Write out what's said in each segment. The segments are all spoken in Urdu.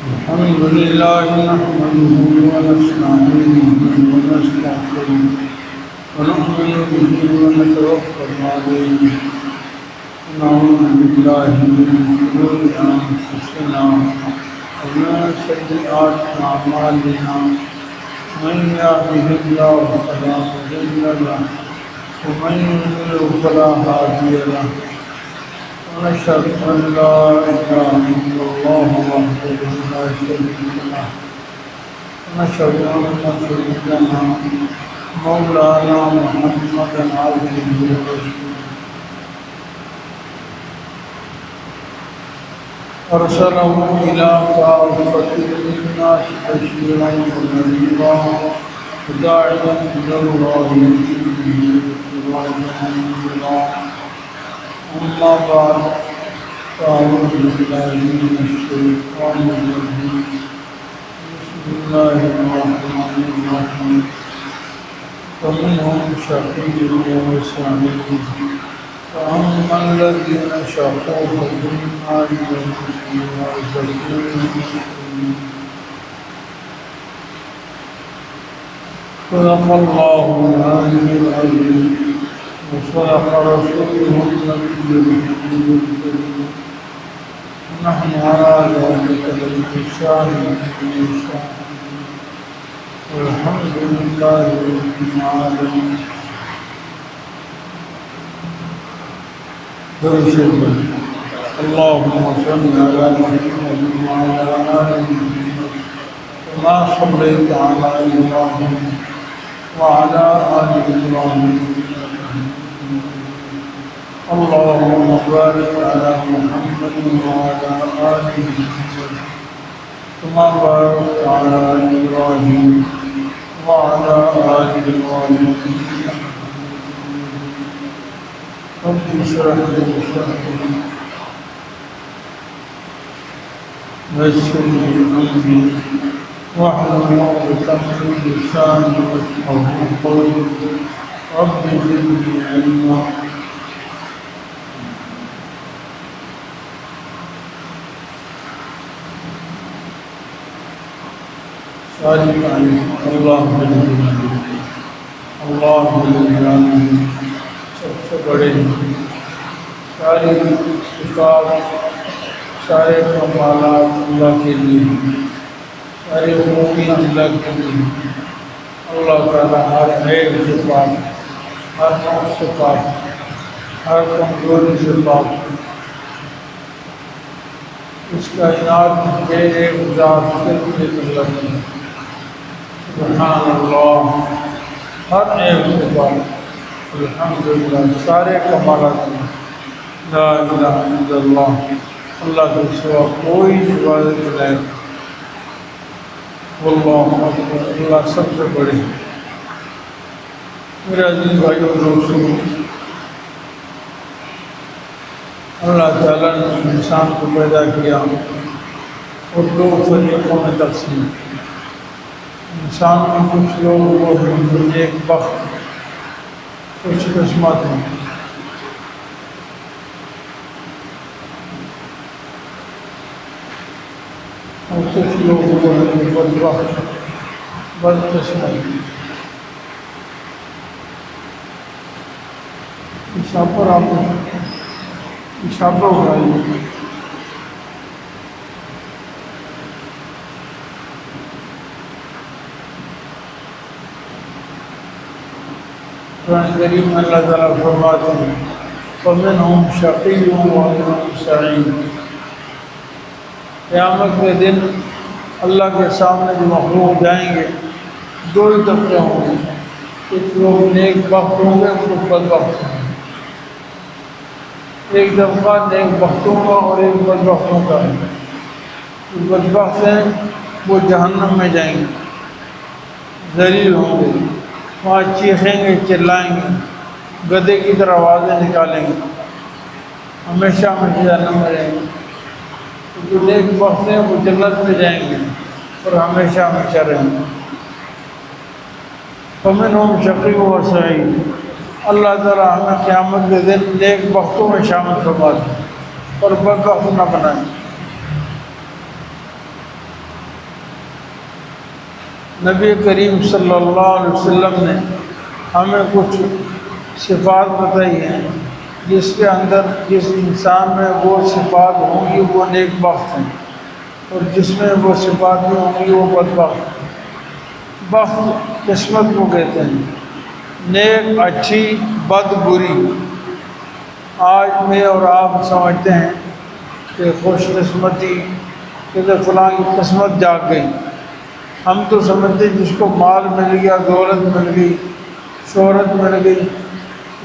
الحمد لله نحمده ونستعينه ونستغفره ونؤمن به ونتوكل عليه ونعوذ بالله من شرور أنفسنا ومن سيئات أعمالنا من يهده الله فلا مضل له ومن يضلل فلا هادي له ونشهد أن لا إله إلا الله وحده لا شريك له ونشهد أن سيدنا مولانا محمدا عبده ورسوله أرسله إلى كافة الناس بشيرا ونذيرا وداعيا إلى الله بإذنه وسراجا منيرا أما بعد فأعوذ بالله من الشيطان الرجيم بسم الله الرحمن الرحيم فمنهم شقي وسعيد فأما الذين شقوا ففي النار هم فيها زفير صدق الله العلي العظيم وصدق رسوله النبي الكريم ونحن على ذلك للشاهدين والحمد لله رب العالمين. اللهم صل على محمد وعلى آل محمد كما صليت على إبراهيم وعلى آل إبراهيم اللهم بارك على محمد وعلى آل محمد كما باركت على إبراهيم وعلى آل إبراهيم رب اشرح لي صدري ويسر لي أمري واحلل عقدة من لساني يفقهوا قولي رب زدني علما. ساری تعریف اللہ سب سے بڑے ساری صفات سارے کمالات اللہ کے لیے ساری خوبی اللہ کے لیے. اللہ تعالیٰ ہر عیب سے پاک ہر نقص سے پاک ہر کمزوری سے پاک. اس کائنات بے ایک ذات صرف ایک اللہ کی سبحان اللہ ہر عیب سے پاک الحمدللہ سارے کمالات لا الہ الا اللہ. اللہ کے سوا کوئی عبادت نہیں. واللہ اکبر. اللہ سب سے بڑے. میرے عزیز بھائیو اور دوستو، اللہ تعالیٰ نے انسان کو پیدا کیا اور دو فریقوں میں تقسیم. انسان میں کچھ لوگ وہ ہیں جو ایک بخت کچھ قسمت ہیں. اور کچھ لوگ وہ ہیں جو بدبخت بدقسمت. پیشاب پر آپ پیشاب پر اٹھائیے. قرآن کریم میں اللہ تعالیٰ فرماتے ہیں فَمِنْهُمْ شَقِيٌّ وَمِنْهُمْ سَعِيدٌ. قیامت کے دن اللہ کے سامنے جو مخلوق جائیں گے دو ہی طبقے ہوں گے. کچھ لوگ نیک بخت ہوں گے کچھ بدبخت ہوں گے. ایک طبقہ نیک بختوں کا اور ایک بدبختوں کا ہے. جو بدبخت ہیں وہ جہنم میں جائیں گے، ذلیل ہوں گے، وہاں چیخیں گے چلائیں گے، گدھے کی طرح آوازیں نکالیں گے، ہمیشہ ہمیشہ جہنم میں رہیں گے. جو نیک بخت ہیں وہ جنت میں جائیں گے اور ہمیشہ ہمیشہ رہیں گے. فَمِنْهُمْ شَقِيٌّ وَسَعِيدٌ. اللہ تعالیٰ ہمیں قیامت کے دن نیک بختوں میں شامل فرما دیں اور بدبخت نہ بنائیں. نبی کریم صلی اللہ علیہ وسلم نے ہمیں کچھ صفات بتائی ہیں جس کے اندر جس انسان میں وہ صفات ہوں گی وہ نیک بخت ہیں، اور جس میں وہ صفات نہیں ہوں گی وہ بدبخت۔ بخت قسمت کو کہتے ہیں، نیک اچھی، بد بری۔ آج میں اور آپ سمجھتے ہیں کہ خوش قسمتی کہ فلاں کی قسمت جاگ گئی۔ ہم تو سمجھتے جس کو مال مل گیا، دولت مل گئی، شہرت مل گئی،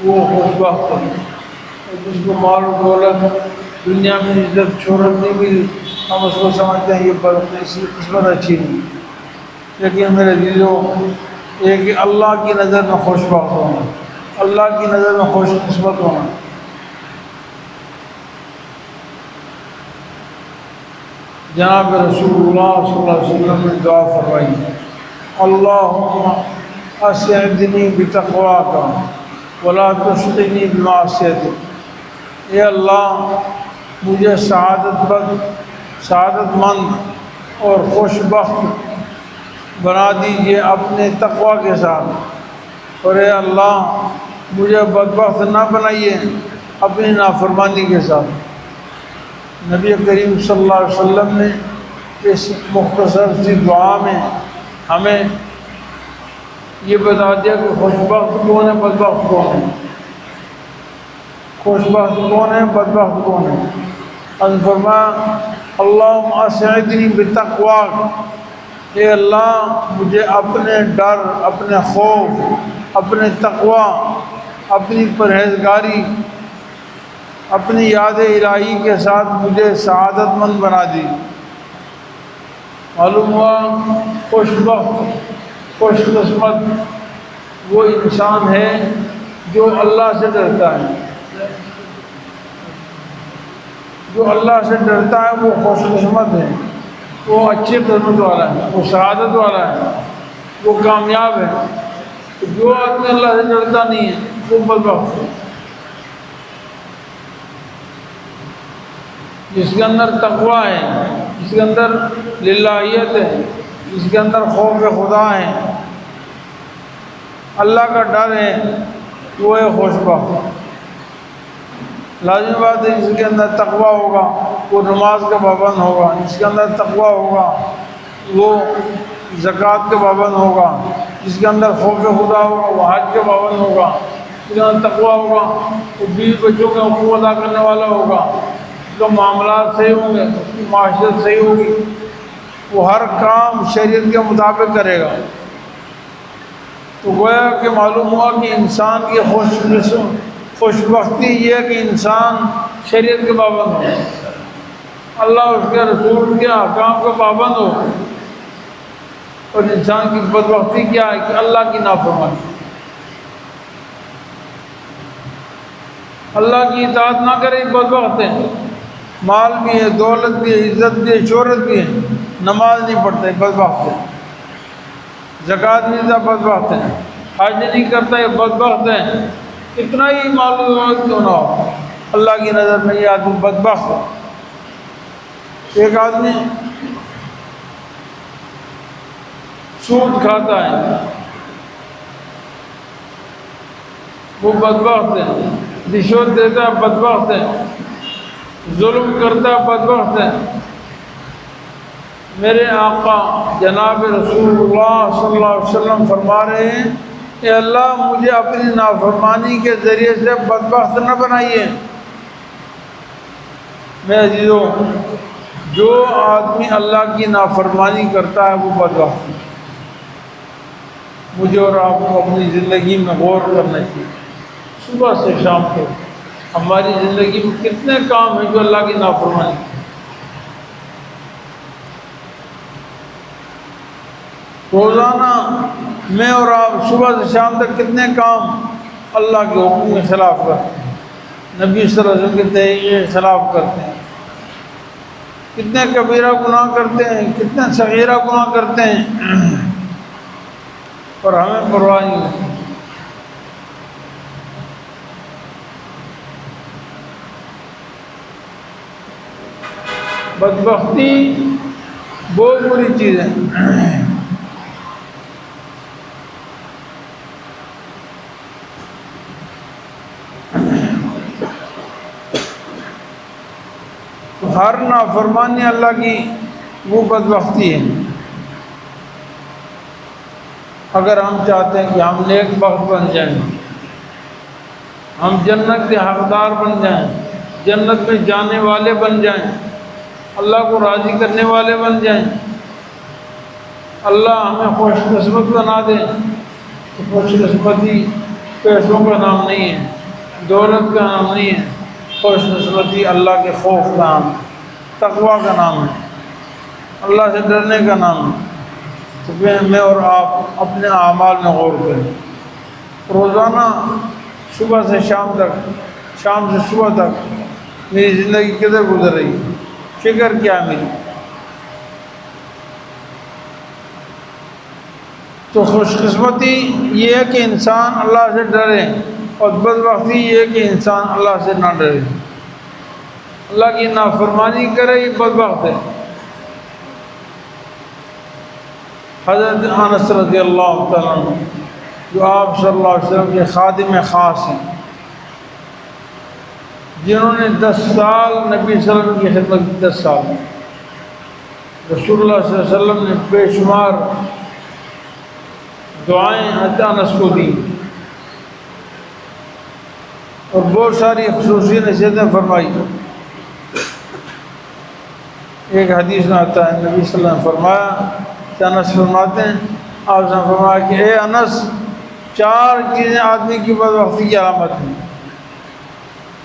وہ خوش بخت ہے۔ اور جس کو مال و دولت دنیا میں عزت شہرت نہیں ملی، ہم اس کو سمجھتے ہیں یہ قسمت اچھی نہیں۔ لیکن میرے عزیزو، یہ کہ اللہ کی نظر میں خوش بخت ہونا، اللہ کی نظر میں خوش قسمت ہونا۔ جناب رسول اللہ صلی اللہ علیہ وسلم نے دعا فرمائی، اللہم اسعدنی بتقواک ولا تشقنی بمعصیتک۔ اے اللہ، مجھے سعادت مند اور خوش بخت بنا دیجیے اپنے تقوی کے ساتھ، اور اے اللہ مجھے بدبخت نہ بنائیے اپنی نافرمانی کے ساتھ۔ نبی کریم صلی اللہ علیہ وسلم نے اس مختصر سی دعا میں ہمیں یہ بتا دیا کہ خوش بخت کون ہے، بدبخت کون ہے۔ خوش بخت کون ہے، بدبخت کون ہے؟ حضرت فرمایا اللہم اسعدنی بتقواک، اے اللہ مجھے اپنے ڈر، اپنے خوف، اپنے تقوی، اپنی پرہیزگاری، اپنی یاد الہی کے ساتھ مجھے سعادت مند بنا دی۔ معلوم ہوا خوش بخت، خوش قسمت وہ انسان ہے جو اللہ سے ڈرتا ہے۔ جو اللہ سے ڈرتا ہے وہ خوش قسمت ہے، وہ اچھی قسمت والا ہے، وہ سعادت والا ہے، وہ کامیاب ہے۔ جو آدمی اللہ سے ڈرتا نہیں ہے وہ بدبخت ہے۔ جس کے اندر تقویٰ ہے، جس کے اندر للہیت ہے، جس کے اندر خوف خدا ہے، اللہ کا ڈر ہے، وہ ہے خوش بخت۔ لازمی بات ہے جس کے اندر تقویٰ ہوگا وہ نماز کا پابند ہوگا، جس کے اندر تقویٰ ہوگا وہ زکوٰۃ کا پابند ہوگا، جس کے اندر خوف خدا ہوگا وہ حج کا پابند ہوگا، جس کے اندر تقویٰ ہوگا وہ بیوی بچوں کا حقوق ادا کرنے والا ہوگا، اس کا معاملات صحیح ہوں گے، اس کی معاشرت صحیح ہوگی، وہ ہر کام شریعت کے مطابق کرے گا۔ تو گویا کہ معلوم ہوا کہ انسان کی خوش بختی یہ ہے کہ انسان شریعت کے پابند ہو، اللہ اس کے رسول کے احکام کا پابند ہو، اور انسان کی بدبختی کیا ہے کہ اللہ کی نافرمانی، اللہ کی اطاعت نہ کرے، بدبخت ہے۔ مال بھی ہے، دولت بھی ہے، عزت بھی ہے، شہرت بھی ہے، نماز نہیں پڑھتے بدبخت ہے، زکوٰۃ نہیں دیتا بدبخت ہے، حج نہیں کرتا یہ بدبخت ہے۔ اتنا ہی معلومات کیوں نہ ہو، اللہ کی نظر میں یہ آدمی بدبخت ہے۔ ایک آدمی سود کھاتا ہے وہ بدبخت ہے، رشوت دیتا ہے بدبخت ہے، ظلم کرتا ہے بدبخت ہے۔ میرے آقا جناب رسول اللہ صلی اللہ علیہ وسلم فرما رہے ہیں کہ اللہ مجھے اپنی نافرمانی کے ذریعے سے بدبخت نہ بنائیے۔ میرے عزیزو، جو آدمی اللہ کی نافرمانی کرتا ہے وہ بدبخت ہے۔ مجھے اور آپ کو اپنی زندگی میں غور کرنا چاہیے، صبح سے شام تک ہماری زندگی میں کتنے کام ہیں جو اللہ کی نافرمانی ہیں۔ روزانہ میں اور آپ صبح سے شام تک کتنے کام اللہ کے حکم کے خلاف کرتے ہیں، نبی صلی اللہ علیہ وسلم کے طریقے کے خلاف کرتے ہیں، کتنے کبیرہ گناہ کرتے ہیں، کتنے صغیرہ گناہ کرتے ہیں، اور ہمیں پرواہ نہیں ہوتی۔ بدبختی بہت بری چیز ہے۔ ہر نافرمانی اللہ کی وہ بدبختی ہے۔ اگر ہم چاہتے ہیں کہ ہم نیک بخت بن جائیں، ہم جنت کے حقدار بن جائیں، جنت میں جانے والے بن جائیں، اللہ کو راضی کرنے والے بن جائیں، اللہ ہمیں خوش قسمت بنا دے، تو خوش قسمتی پیسوں کا نام نہیں ہے، دولت کا نام نہیں ہے، خوش قسمتی اللہ کے خوف کا نام ہے، تقویٰ کا نام ہے، اللہ سے ڈرنے کا نام ہے۔ تو میں اور آپ اپنے اعمال میں غور کریں، روزانہ صبح سے شام تک، شام سے صبح تک میری زندگی کدھر گزر رہی ہے، فکر کیا میری۔ تو خوش قسمتی یہ ہے کہ انسان اللہ سے ڈرے، اور بدبختی یہ ہے کہ انسان اللہ سے نہ ڈرے، اللہ کی نافرمانی کرے، یہ بدبخت ہے۔ حضرت انس رضی اللہ تعالیٰ عنہ جو آپ صلی اللہ علیہ وسلم کے خادم خاص ہیں، جنہوں نے 10 سال نبی صلی اللہ علیہ وسلم کی خدمت کی، 10 سال رسول اللہ صلی اللہ علیہ وسلم نے بے شمار دعائیں حضرت انس کو دی اور بہت ساری خصوصی نصیحتیں فرمائی۔ ایک حدیث میں آتا ہے نبی صلی اللہ علیہ وسلم نے فرمایا کہ انس فرماتے ہیں، آپ نے فرمایا کہ اے انس، 4 چیزیں آدمی کی بدبختی کی علامت ہیں،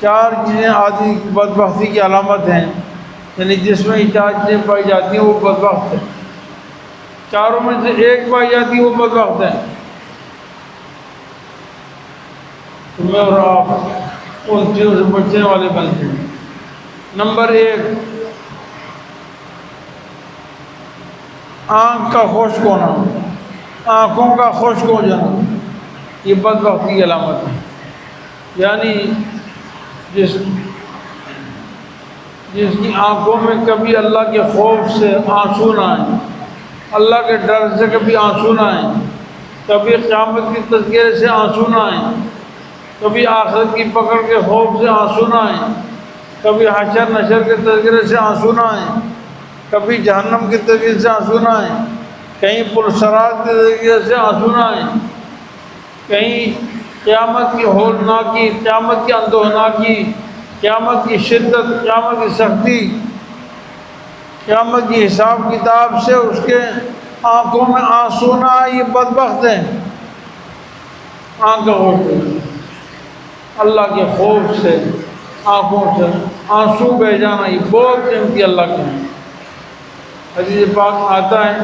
4 چیزیں آدمی کی بدبختی کی علامت ہیں، یعنی جس میں 4 چیزیں پائی جاتی ہیں وہ بدبخت ہے، 4 میں سے ایک پائی جاتی ہے وہ بدبخت ہے۔ تو میں اور آپ ان چیزوں سے بچنے والے بنتے ہیں۔ نمبر 1، آنکھ کا خشک ہونا، آنکھوں کا خشک ہو جانا، یہ بدبختی کی علامت ہے۔ یعنی جس کی آنکھوں میں کبھی اللہ کے خوف سے آنسو نہ آئیں، اللہ کے ڈر سے کبھی آنسو نہ آئیں، کبھی قیامت کی تذکرے سے آنسو نہ آئیں، کبھی آخرت کی پکڑ کے خوف سے آنسو نہ آئیں، کبھی حشر نشر کے تذکرے سے آنسو نہ آئیں، کبھی جہنم کی تذکرے سے آنسو نہ آئیں، کہیں پرسرات کے تذکرے سے آنسو نہ آئیں، کہیں قیامت کی ہولناکی، قیامت کی اندوہناکی، قیامت کی شدت، قیامت کی سختی، قیامت کی حساب کتاب سے اس کے آنکھوں میں آنسو نہ آئے، یہ بدبخت ہیں۔ آنکھ کا خوف، اللہ کے خوف سے آنکھوں سے آنسو بہ جانا، یہ بہت قیمتی اللہ کے ہیں۔ حدیث پاک میں آتا ہے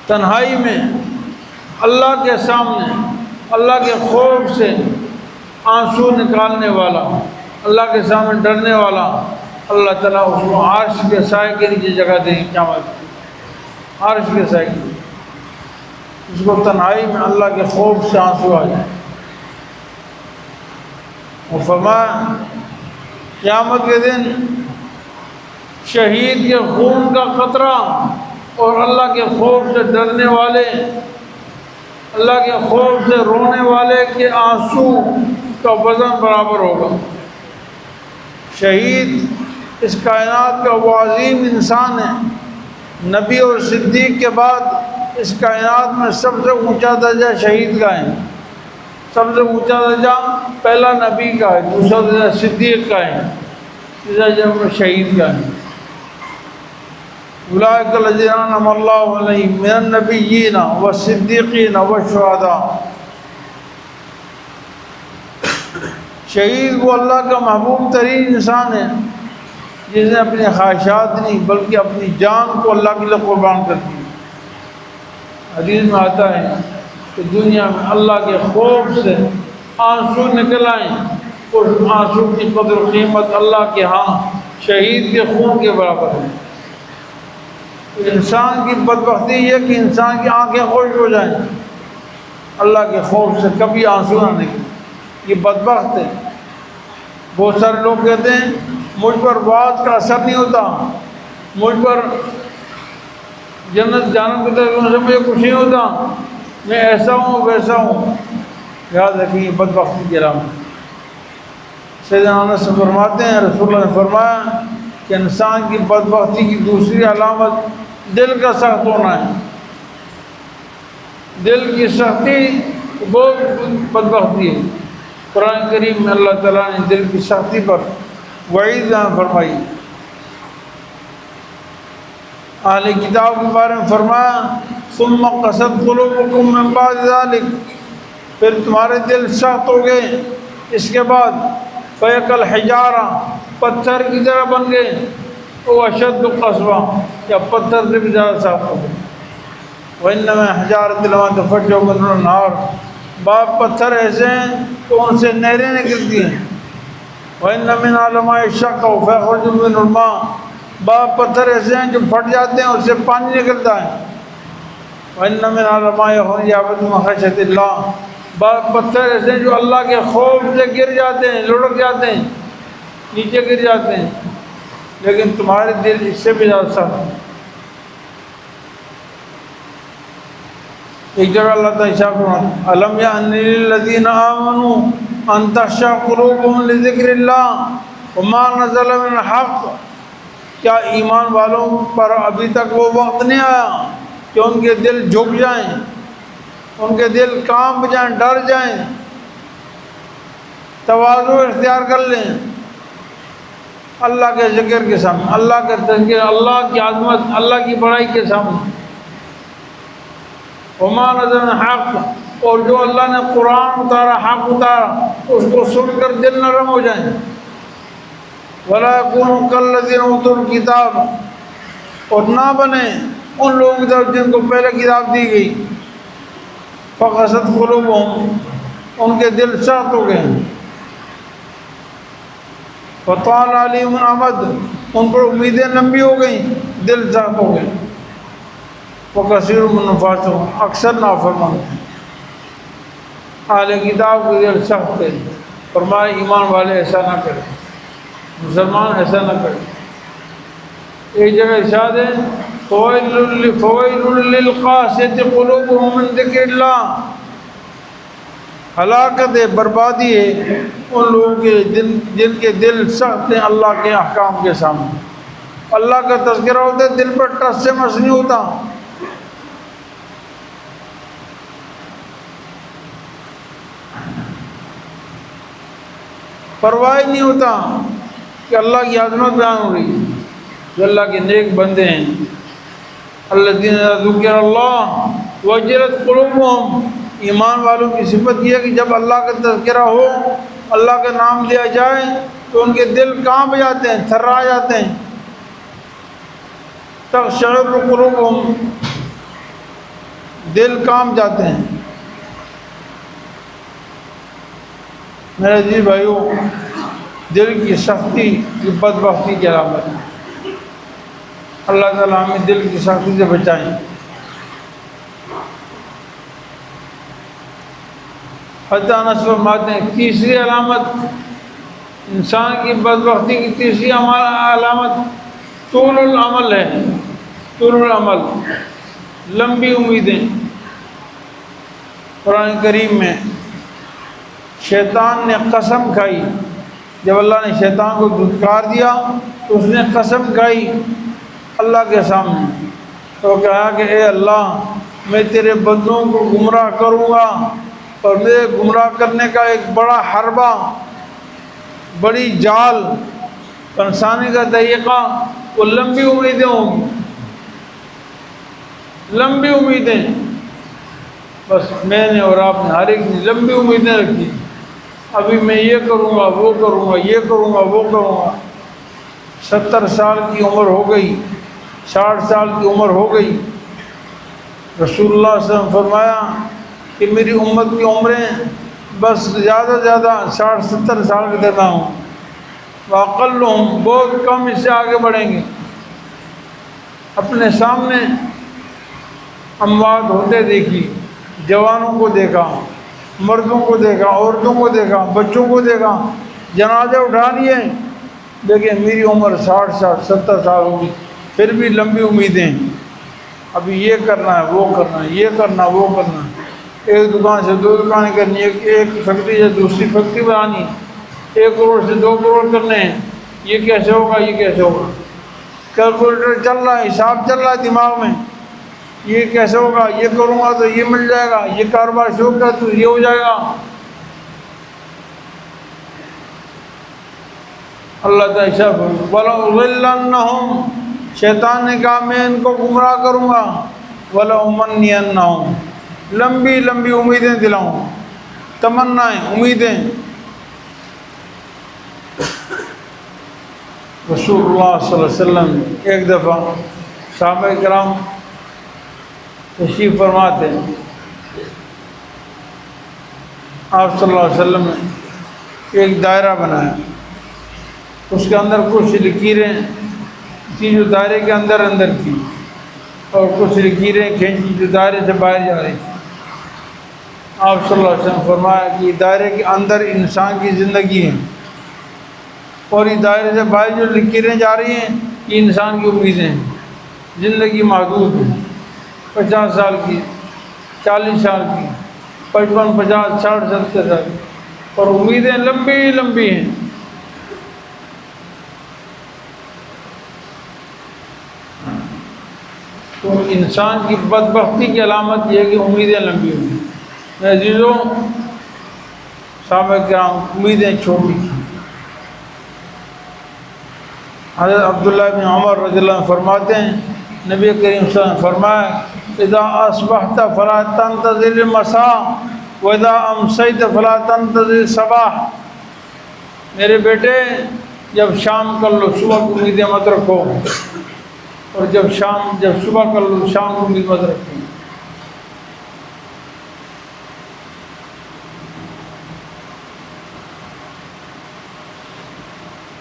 تنہائی میں اللہ کے سامنے اللہ کے خوف سے آنسو نکالنے والا، اللہ کے سامنے ڈرنے والا، اللہ تعالیٰ اس کو عرش کے سائے کے نیچے جگہ دیں گے قیامت کی، عرش کے سائے کے نیچے، اس کو تنہائی میں اللہ کے خوف سے آنسو آ جائے۔ وہ فرمایا قیامت کے دن شہید کے خون کا قطرہ اور اللہ کے خوف سے ڈرنے والے، اللہ کے خوف سے رونے والے کے آنسو کا وزن برابر ہوگا۔ شہید اس کائنات کا وہ عظیم انسان ہے، نبی اور صدیق کے بعد اس کائنات میں سب سے اونچا درجہ شہید کا ہے، سب سے اونچا درجہ پہلا نبی کا ہے، دوسرا درجہ صدیق کا ہے، تیسرا درجہ شہید کا ہے۔ اولئک الذین انعم اللہ علیہم من النبیین والصدیقین والشہداء۔ شہید وہ اللہ کا محبوب ترین انسان ہے جس نے اپنی خواہشات نہیں بلکہ اپنی جان کو اللہ کے لیے قربان کر دی۔ حدیث میں آتا ہے کہ دنیا میں اللہ کے خوف سے آنسو نکل آئیں، اس آنسو کی قدر و قیمت اللہ کے ہاں شہید کے خون کے برابر ہے۔ انسان کی بدبختی یہ کہ انسان کی آنکھیں خشک ہو جائیں، اللہ کے خوف سے کبھی آنسو نہ نکلے، یہ بدبخت ہے۔ بہت سارے لوگ کہتے ہیں مجھ پر وعظ کا اثر نہیں ہوتا، مجھ پر جنت جانب کی طرف سے مجھے کچھ نہیں ہوتا، میں ایسا ہوں ویسا ہوں۔ یاد رکھیں یہ بدبختی کی علامت۔ سیدنا انس فرماتے ہیں رسول اللہ نے فرمایا کہ انسان کی بدبختی کی دوسری علامت دل کا سخت ہونا ہے. دل کی سختی بہت بدبختی ہے. قرآن کریم میں اللہ تعالیٰ نے دل کی سختی پر وعید فرمائی. اہل کتاب کے بارے میں فرمایا ثم قست قلوبکم من بعد ذلک، پھر تمہارے دل سخت ہو گئے اس کے بعد. فیق الحجارہ، پتھر کی طرح بن گئے. وہ اشد قسوہ، یا پتھر سے بھی زیادہ سخت ہو گئے. وَإِنَّ مِنْ حِجَارَةِ لَمَا تَفَجَّرُ مِنْهُ الْأَنْهَارُ، بعض پتھر ایسے ہیں تو ان سے نہریں نکلتی ہیں. وَإِنَّ مِنْهَا لَمَا يَشَّقَّقُ فَيَخْرُجُ مِنْهُ الْمَاءُ، بعض پتھر ایسے ہیں جو پھٹ جاتے ہیں اس سے پانی نکلتا ہے. وَإِنَّ مِنْهَا لَمَا يَهْبِطُ مِنْ خَشْيَةِ اللَّهِ، بعض پتھر ایسے ہیں جو اللہ کے خوف سے گر جاتے ہیں، لڑک جاتے ہیں، نیچے گر جاتے ہیں. لیکن تمہارے دل اس سے بھی زیادہ سخت ہے. ایک جگہ اللہ تعالیٰ ارشاد فرماتے ہیں الم یأن للذین آمنوا ان تخشع قلوبهم لذکر اللہ وما نزل من الحق، کیا ایمان والوں پر ابھی تک وہ وقت نہیں آیا کہ ان کے دل جھک جائیں، ان کے دل کانپ جائیں، ڈر جائیں، تواضع اختیار کر لیں اللہ کے ذکر کے سامنے، اللہ کا تذکر، اللہ کی عظمت، اللہ کی بڑائی کے سامنے. وما نزل من حق، اور جو اللہ نے قرآن اتارا، حق اتارا، اس کو سن کر دل نرم ہو جائیں. ولا يكونوا كالذين اوتوا الكتاب، اور نہ بنے ان لوگوں کی طرف جن کو پہلے کتاب دی گئی. فقست قلوبهم، ان کے دل سخت ہو گئے. فطال عليهم الامد، ان پر امیدیں لمبی ہو گئیں، دل سخت ہو گئے. وکثیر منهم فاسقون، اکثر نافرمان ہیں. اہل کتاب کے دل سخت ہے. فرمائے ایمان والے ایسا نہ کریں، مسلمان ایسا نہ کریں. ایک جگہ ارشاد ہے فویل للقاسیۃ قلوبهم من ذکر اللہ، ہلاکت ہے، بربادی ہے ان لوگوں کے جن کے دل سخت ہیں اللہ کے احکام کے سامنے. اللہ کا تذکرہ ہوتا ہے، دل پر ٹس سے مس نہیں ہوتا. پرواہ نہیں ہوتا کہ اللہ کی عظمت بیان ہو رہی ہے. جو اللہ کے نیک بندے ہیں، الذین اذا ذکر اللہ وجلت قلوبهم، ایمان والوں کی صفت یہ ہے کہ جب اللہ کا تذکرہ ہو، اللہ کا نام لیا جائے تو ان کے دل کانپ جاتے ہیں، تھرا جاتے ہیں. تقشعر قلوبهم، دل کانپ جاتے ہیں. میرے عزیز بھائیوں، دل کی سختی کی بدبختی کی علامت ہے. اللہ تعالیٰ ہمیں دل کی سختی سے بچائیں. حضرت انس فرماتے ہیں تیسری علامت انسان کی بدبختی کی تیسری علامت طول العمل ہے. طول العمل، لمبی امیدیں. قرآن کریم میں شیطان نے قسم کھائی، جب اللہ نے شیطان کو دھتکار دیا تو اس نے قسم کھائی اللہ کے سامنے. تو کہا کہ اے اللہ، میں تیرے بندوں کو گمراہ کروں گا، اور میرے گمراہ کرنے کا ایک بڑا حربہ، بڑی جال پھنسانے کا طریقہ وہ لمبی امیدیں ہوں گی. لمبی امیدیں، بس میں نے اور آپ نے ہر ایک نے لمبی امیدیں رکھی. ابھی میں یہ کروں گا، وہ کروں گا، یہ کروں گا، وہ کروں گا. 70 سال کی عمر ہو گئی، 60 سال کی عمر ہو گئی. رسول اللہ صلی اللہ علیہ وسلم فرمایا کہ میری امت کی عمریں بس زیادہ زیادہ 60-70 سال کے درمیان ہوں. واقلہم، بہت کم اس سے آگے بڑھیں گے. اپنے سامنے اموات ہوتے دیکھی، جوانوں کو دیکھا، مردوں کو دیکھا، عورتوں کو دیکھا، بچوں کو دیکھا، جنازے اٹھا لیے. دیکھیں میری عمر 60 سال 70 سال ہوگی، پھر بھی لمبی امیدیں. ابھی یہ کرنا ہے، وہ کرنا ہے، یہ کرنا، وہ کرنا ہے. ایک دکان سے 2 دکانیں کرنی، ایک فیکٹری سے دوسری فیکٹری بنانی. 1 کروڑ سے 2 کروڑ کرنے ہیں، یہ کیسے ہوگا، یہ کیسے ہوگا، کیلکولیٹر چل رہا ہے، حساب چل رہا ہے دماغ میں، یہ کیسے ہوگا، یہ کروں گا تو یہ مل جائے گا، یہ کاروبار شروع کر تو یہ ہو جائے گا۔ اللہ تعالیٰ وَلَأُضِلَّنَّهُمْ، شیطان نے کہا میں ان کو گمراہ کروں گا، وَلَأُمَنِّيَنَّهُمْ، لمبی لمبی امیدیں دلاؤں، تمنائیں، امیدیں۔ رسول اللہ صلی اللہ علیہ وسلم ایک دفعہ صحابہ کرام تشریف فرماتے ہیں، آپ صلی اللہ علیہ وسلم نے ایک دائرہ بنایا، اس کے اندر کچھ لکیریں تھی جو دائرے کے اندر اندر تھی، اور کچھ لکیریں کھینچی جو دائرے سے باہر جا رہی تھی۔ آپ صلی اللہ علیہ وسلم فرمایا کہ دائرے کے اندر انسان کی زندگی ہے، اور یہ دائرے سے باہر جو لکیریں جا رہی ہیں یہ انسان کی امیدیں ہیں۔ زندگی محدود ہے، 50 سال کی، 40 سال کی، 55، 50، 60، 70 سال کی، اور امیدیں لمبی لمبی ہیں۔ تو انسان کی بدبختی کی علامت یہ ہے کہ امیدیں لمبی ہوئی۔ میرے عزیزوں، صحابہ کرام امیدیں چھوٹی تھیں۔ حضرت عبداللہ بن عمر رضی اللہ عنہ فرماتے ہیں، نبی کریم صلی اللہ علیہ وسلم فرمایا اذا اصبحت فلا تنتظر المساء واذا امسیت فلا تنتظر الصباح، میرے بیٹے جب شام کر لو صبح کی امیدیں مت رکھو، اور جب صبح کر لو شام کو امید مت رکھو۔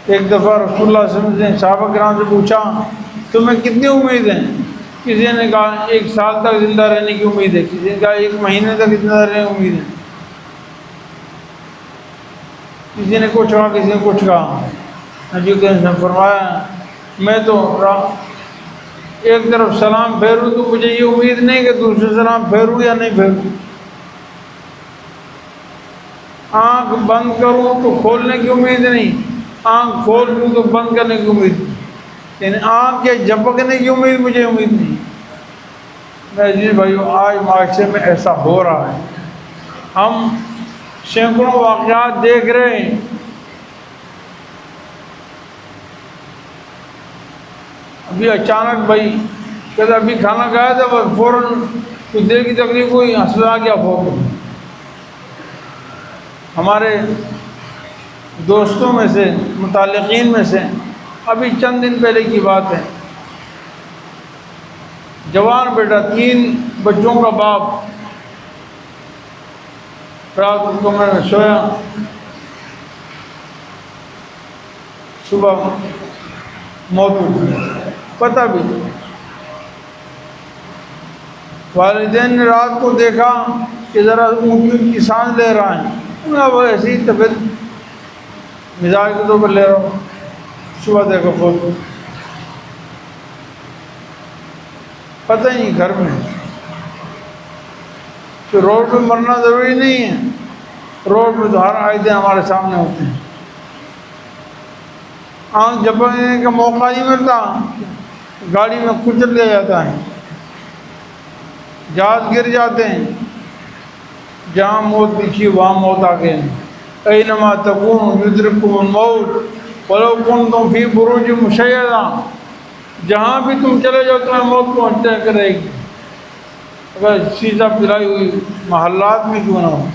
ایک دفعہ رسول اللہ صلی اللہ علیہ وسلم نے صحابہ کرام سے پوچھا تمہیں کتنی امید ہیں؟ کسی نے کہا 1 سال تک زندہ رہنے کی امید ہے، کسی نے کہا 1 مہینے تک زندہ رہنے کی امید ہے، کسی نے کچھ کہا، کسی نے کچھ کہا۔ نبی کریم نے فرمایا میں تو ایک طرف سلام پھیروں تو مجھے یہ امید نہیں کہ دوسرے سلام پھیروں یا نہیں پھیروں، آنکھ بند کروں تو کھولنے کی امید نہیں، آنکھ کھول دوں تو بند کرنے کی امید نہیں، یعنی آنکھ کے جھپکنے کی مجھے امید نہیں۔ میرے عزیز بھائیو، آج معاشرے میں ایسا ہو رہا ہے، ہم سینکڑوں واقعات دیکھ رہے ہیں۔ ابھی اچانک بھائی کہتے ابھی کھانا کھایا تھا، بس فوراً کچھ دیر کی تکلیف ہوئی، ہسپتال کیا فوراً۔ ہمارے دوستوں میں سے، متعلقین میں سے، ابھی چند دن پہلے کی بات ہے، جوان بیٹا، 3 بچوں کا باپ، رات کو میں سویا، صبح موت ہوئی، پتہ بھی نہیں۔ والدین نے رات کو دیکھا کہ ذرا اونچی کی سانس لے رہا ہے، انہیں وہ ایسی طبیعت مزاج کے طور پر لے رہا ہوں، صبح دیکھا فوت، پتہ ہی نہیں۔ گھر میں کہ روڈ پہ مرنا ضروری نہیں ہے، روڈ پہ تو ہر آئے دن ہمارے سامنے ہوتے ہیں، آنکھ جھپکنے کا موقع نہیں ملتا، گاڑی میں کچل دیا جاتا ہے، جہاز گر جاتے ہیں، جہاں موت لکھی وہاں موت آ گئے۔ اینما تکونوا یدرککم الموت ولو کنتم فی بروج مشیدہ، جہاں بھی تم چلے جاؤ تمہیں موت پہنچتے کرے گی، اگر سیدھا پلائی ہوئی محلات میں کیوں نہ ہو،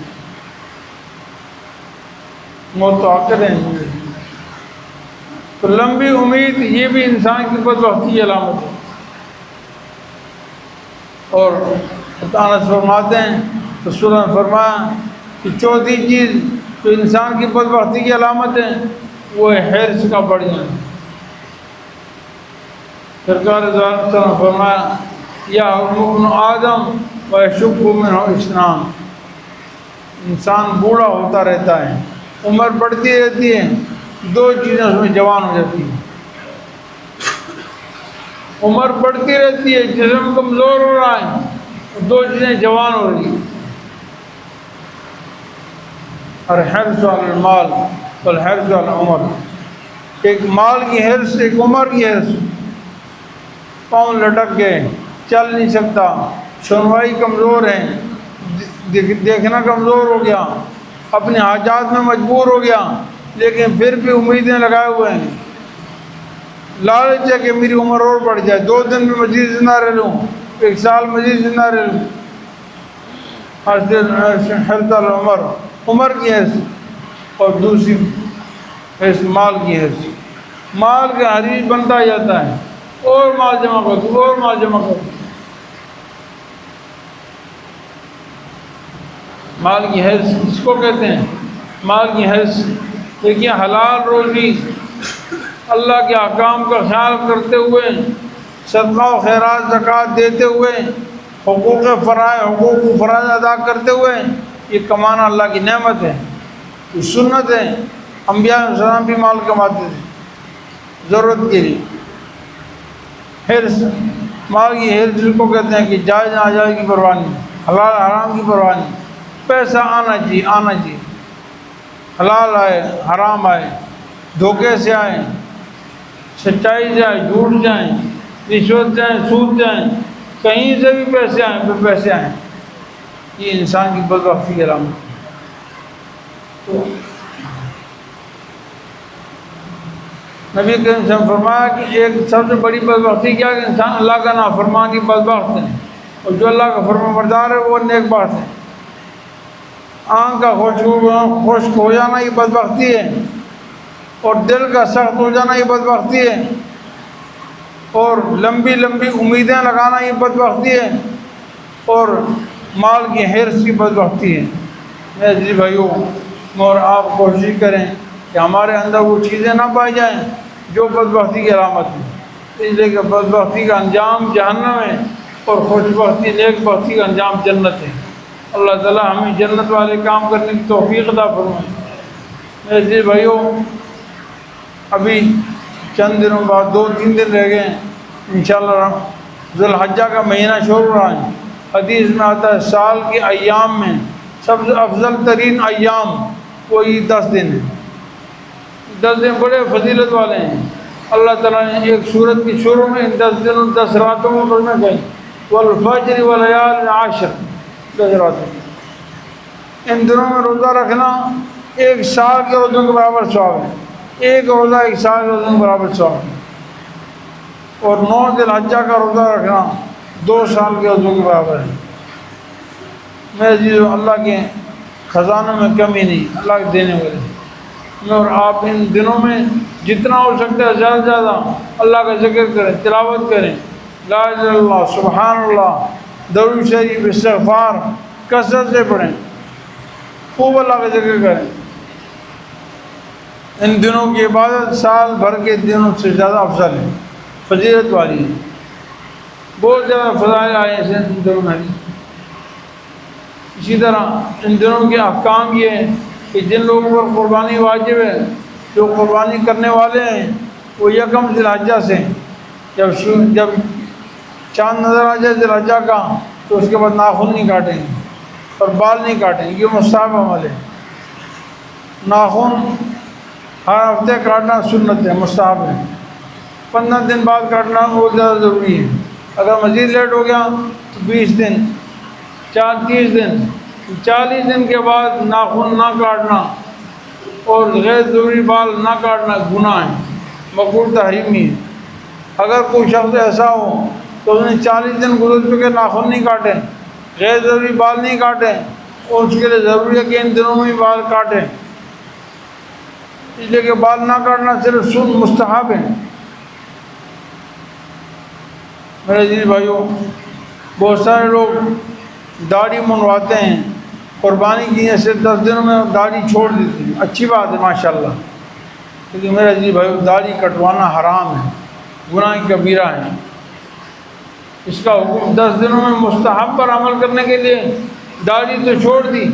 موت تو آ کر رہیں گے۔ تو لمبی امید یہ بھی انسان کی بدبختی کی علامت ہے۔ اور انس فرماتے ہیں، رسول اللہ نے فرمایا کہ 4تھی چیز جو انسان کی بدبختی کی علامت ہے وہ ہے حرص کا بڑھ جانا۔ سرکار صلی اللہ علیہ وسلم فرمایا یا ابن آدم ویشب منہ اسنان، انسان بوڑھا ہوتا رہتا ہے، عمر بڑھتی رہتی ہے، 2 چیزیں اس میں جوان ہو جاتی ہیں۔ عمر بڑھتی رہتی ہے، جسم کمزور ہو رہا ہے، 2 چیزیں جوان ہو رہی ہیں، اور حرص علی المال، والحرص علی العمر، ایک مال کی حرص، ایک عمر کی حرص، پاؤں لٹک گئے، چل نہیں سکتا، سنوائی کمزور ہے، دیکھنا کمزور ہو گیا، اپنے حاجات میں مجبور ہو گیا، لیکن پھر بھی امیدیں لگائے ہوئے ہیں، لالچ ہے کہ میری عمر اور بڑھ جائے، 2 دن میں مزید زندہ رہ لوں، 1 سال مزید زندہ رہ لوں۔ حرص العمر، عمر کی حرص، اور دوسری حرص مال کی حرص، مال کا حریص بنتا جاتا ہے، اور مال جمع کر دو، اور مال جمع کر دو۔ مال کی حرص اس کو کہتے ہیں، مال کی حرص۔ دیکھیے حلال روزی، اللہ کے احکام کا خیال کرتے ہوئے، صدقہ و خیرات زکوٰۃ دیتے ہوئے، حقوق فرائض ادا کرتے ہوئے، یہ کمانا اللہ کی نعمت ہے، یہ سنت ہے۔ انبیاء علیہ السلام بھی مال کماتے تھے ضرورت کے لیے۔ حرص، مال کی حرص جس کو کہتے ہیں کہ جائز ناجائز کی پرواہ نہیں، حلال حرام کی پرواہ نہیں، پیسہ آنا چاہیے، آنا چاہیے، حلال آئے حرام آئے، دھوکے سے آئیں، سچائی سے آئیں، جھوٹ سے آئیں، رشوت سے آئیں، سود سے آئیں، کہیں سے بھی پیسے آئیں، پھر پیسے آئیں، یہ انسان کی بدبختی کی علامت ہے۔ نبی کریم صلی اللہ علیہ وسلم نے فرمایا کہ ایک سب سے بڑی بدبختی کیا کہ انسان اللہ کا نافرمان کی بدبخت ہے، اور جو اللہ کا فرمان بردار ہے وہ نیک بات ہے۔ آنکھ کا خشک ہو جانا یہ بدبختی ہے، اور دل کا سخت ہو جانا یہ بدبختی ہے، اور لمبی لمبی امیدیں لگانا یہ بدبختی ہے، اور مال کی حرص کی بدبختی ہے۔ میرے عزیز بھائیوں، اور آپ کوشش کریں کہ ہمارے اندر وہ چیزیں نہ پائی جائیں جو بدبختی کی علامت ہے، اس لیے کہ بدبختی کا انجام جہنم ہے، اور خوشبختی نیک بختی کا انجام جنت ہے۔ اللہ تعالیٰ ہمیں جنت والے کام کرنے کی توفیق عطا فرمائے۔ میرے عزیز بھائیوں، ابھی چند دنوں بعد 2-3 دن رہ گئے ہیں، انشاءاللہ ذی الحجہ کا مہینہ شروع ہو رہا ہے۔ حدیث میں آتا ہے سال کے ایام میں سب سے افضل ترین ایام وہی 10 دن ہیں۔ 10 دن بڑے فضیلت والے ہیں۔ اللہ تعالیٰ نے ایک سورت کی شروع میں ان 10 دنوں 10 راتوں میں پڑھنا کہیں، والفجر ولیال عشر، 10 راتوں۔ ان دنوں میں روزہ رکھنا 1 سال کے روزوں کے برابر ثواب ہے، ایک روزہ 1 سال کے روزوں کے برابر ثواب ہے، اور 9 ذی الحجہ کا روزہ رکھنا 2 سال کے روزوں کے برابر ہے۔ میرے عزیزو، اللہ کے خزانوں میں کمی نہیں، اللہ کے دینے والے۔ اور آپ ان دنوں میں جتنا ہو سکتا ہے زیادہ سے زیادہ اللہ کا ذکر کریں، تلاوت کریں، لا الہ الا اللہ، سبحان اللہ، درود شریف، استغفار کثرت سے پڑھیں، خوب اللہ کا ذکر کریں۔ ان دنوں کی عبادت سال بھر کے دنوں سے زیادہ افضل ہے، فضیلت والی ہے، بہت زیادہ فضائل آئے ہیں ان دنوں میں۔ اسی طرح ان دنوں کے احکام یہ ہیں کہ جن لوگوں پر قربانی واجب ہے، جو قربانی کرنے والے ہیں، وہ 1 ذی الحجہ سے، جب چاند نظر آ جائے ذی الحجہ کا تو اس کے بعد ناخن نہیں کاٹیں گے اور بال نہیں کاٹیں گے، یہ مستحب عمل ہے۔ ناخن ہر ہفتے کاٹنا سنت ہے، مستحب ہے، 15 دن بعد کاٹنا بہت زیادہ ضروری ہے۔ اگر مزید لیٹ ہو گیا تو 20 دن، 30 دن، 40 دن کے بعد ناخن نہ کاٹنا اور غیر ضروری بال نہ کاٹنا گناہ ہے، مقبول تحریمی ہے۔ اگر کوئی شخص ایسا ہو تو اس نے 40 دن گزر چکے ناخن نہیں کاٹے، غیر ضروری بال نہیں کاٹے، اور اس کے لیے ضروری ہے کہ ان دنوں میں بال کاٹیں، اس لیے کہ بال نہ کاٹنا صرف مستحب ہے۔ میرے عزیز بھائیوں، بہت سارے لوگ داڑھی منڈواتے ہیں، قربانی کی سے 10 دنوں میں داڑھی چھوڑ دیتے ہیں، اچھی بات ہے ماشاءاللہ، لیکن میرے عزیز بھائیوں داڑھی کٹوانا حرام ہے، گناہ کبیرہ ہے۔ اس کا حکم 10 دنوں میں مستحب پر عمل کرنے کے لیے داڑھی تو چھوڑ دی،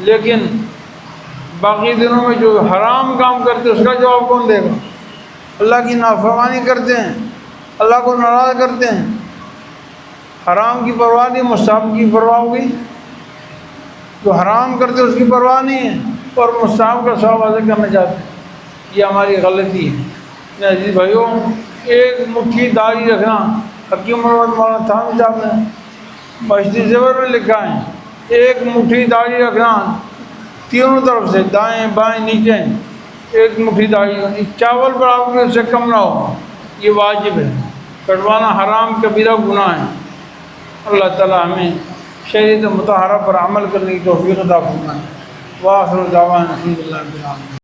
لیکن باقی دنوں میں جو حرام کام کرتے اس کا جواب کون دے گا؟ اللہ کی نافرمانی کرتے ہیں، اللہ کو ناراض کرتے ہیں، حرام کی پرواہ نہیں، مستحب کی پرواہ ہوگی، جو حرام کرتے اس کی پرواہ نہیں ہے۔ اور مستحب کا ثواب حاصل کرنا چاہتے ہیں، یہ ہماری غلطی ہے۔ عزیز بھائیوں، ایک مٹھی داڑھی رکھنا، حکیم مولانا تھانوی صاحب نے مشتی زیور میں لکھا ہے، ایک مٹھی داڑھی رکھنا تینوں طرف سے، دائیں بائیں نیچے، ایک مٹھی داڑھی، چاول برابر میں اس سے کم نہ ہو، یہ واجب ہے۔ کٹوانا حرام کبیرہ گناہ ہے۔ اللہ تعالیٰ ہمیں شریعت مطہرہ پر عمل کرنے کی توفیق عطا فرمائے۔ وآخر دعوانا الحمد للہ رب العالمین۔